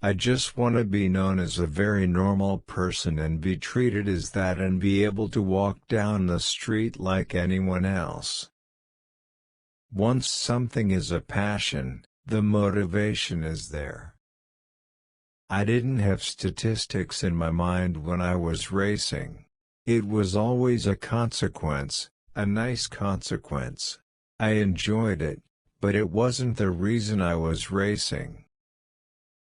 I just want to be known as a very normal person and be treated as that and be able to walk down the street like anyone else. Once something is a passion, the motivation is there. I didn't have statistics in my mind when I was racing. It was always a consequence, a nice consequence. I enjoyed it, but it wasn't the reason I was racing.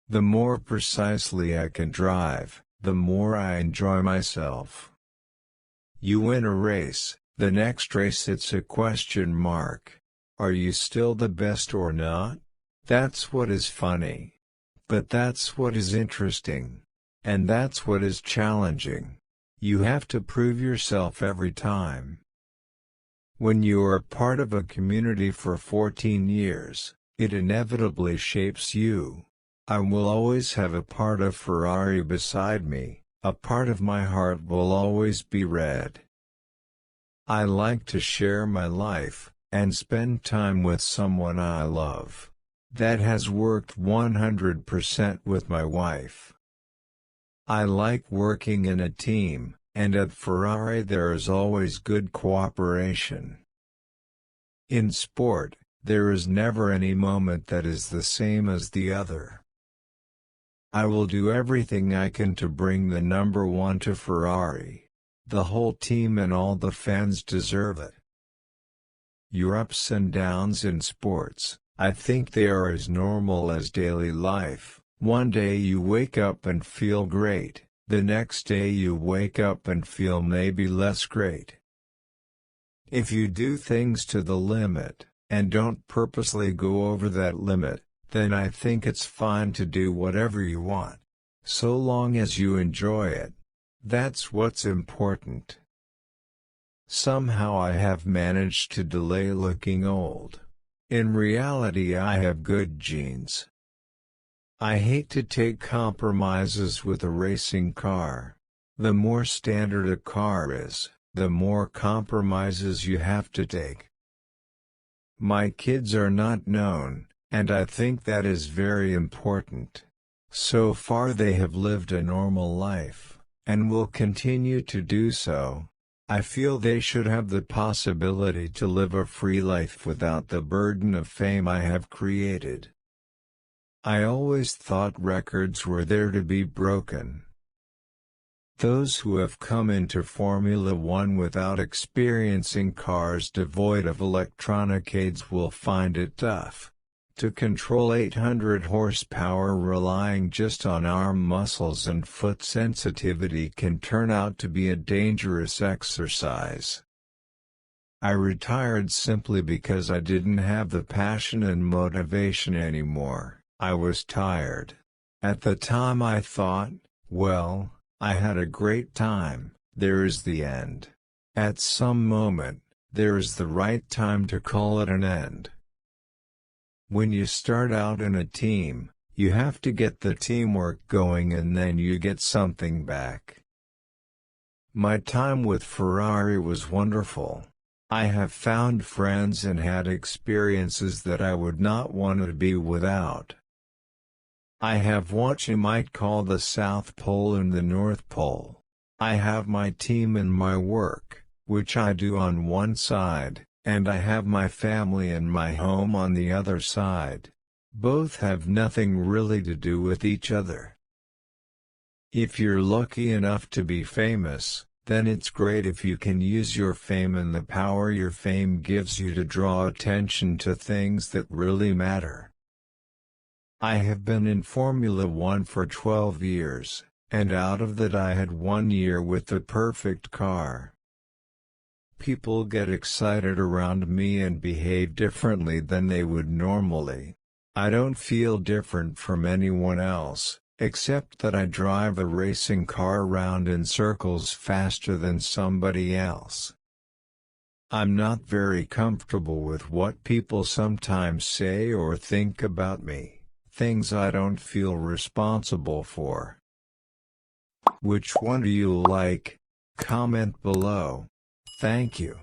The more precisely I can drive, the more I enjoy myself. You win a race, the next race it's a question mark. Are you still the best or not? That's what is funny. But that's what is interesting. And that's what is challenging. You have to prove yourself every time. When you are part of a community for 14 years, it inevitably shapes you. I will always have a part of Ferrari beside me, a part of my heart will always be red. I like to share my life, and spend time with someone I love. That has worked 100% with my wife. I like working in a team, and at Ferrari there is always good cooperation. In sport, there is never any moment that is the same as the other. I will do everything I can to bring the number one to Ferrari. The whole team and all the fans deserve it. Your ups and downs in sports, I think they are as normal as daily life. One day you wake up and feel great, the next day you wake up and feel maybe less great. If you do things to the limit, and don't purposely go over that limit, then I think it's fine to do whatever you want. So long as you enjoy it. That's what's important. Somehow I have managed to delay looking old. In reality I have good genes. I hate to take compromises with a racing car. The more standard a car is, the more compromises you have to take. My kids are not known, and I think that is very important. So far they have lived a normal life, and will continue to do so. I feel they should have the possibility to live a free life without the burden of fame I have created. I always thought records were there to be broken. Those who have come into Formula One without experiencing cars devoid of electronic aids will find it tough. To control 800 horsepower relying just on arm muscles and foot sensitivity can turn out to be a dangerous exercise. I retired simply because I didn't have the passion and motivation anymore. I was tired. At the time I thought, well, I had a great time, there is the end. At some moment, there is the right time to call it an end. When you start out in a team, you have to get the teamwork going and then you get something back. My time with Ferrari was wonderful. I have found friends and had experiences that I would not want to be without. I have what you might call the South Pole and the North Pole. I have my team and my work, which I do on one side, and I have my family and my home on the other side. Both have nothing really to do with each other. If you're lucky enough to be famous, then it's great if you can use your fame and the power your fame gives you to draw attention to things that really matter. I have been in Formula One for 12 years, and out of that I had 1 year with the perfect car. People get excited around me and behave differently than they would normally. I don't feel different from anyone else, except that I drive a racing car around in circles faster than somebody else. I'm not very comfortable with what people sometimes say or think about me, things I don't feel responsible for. Which one do you like? Comment below. Thank you.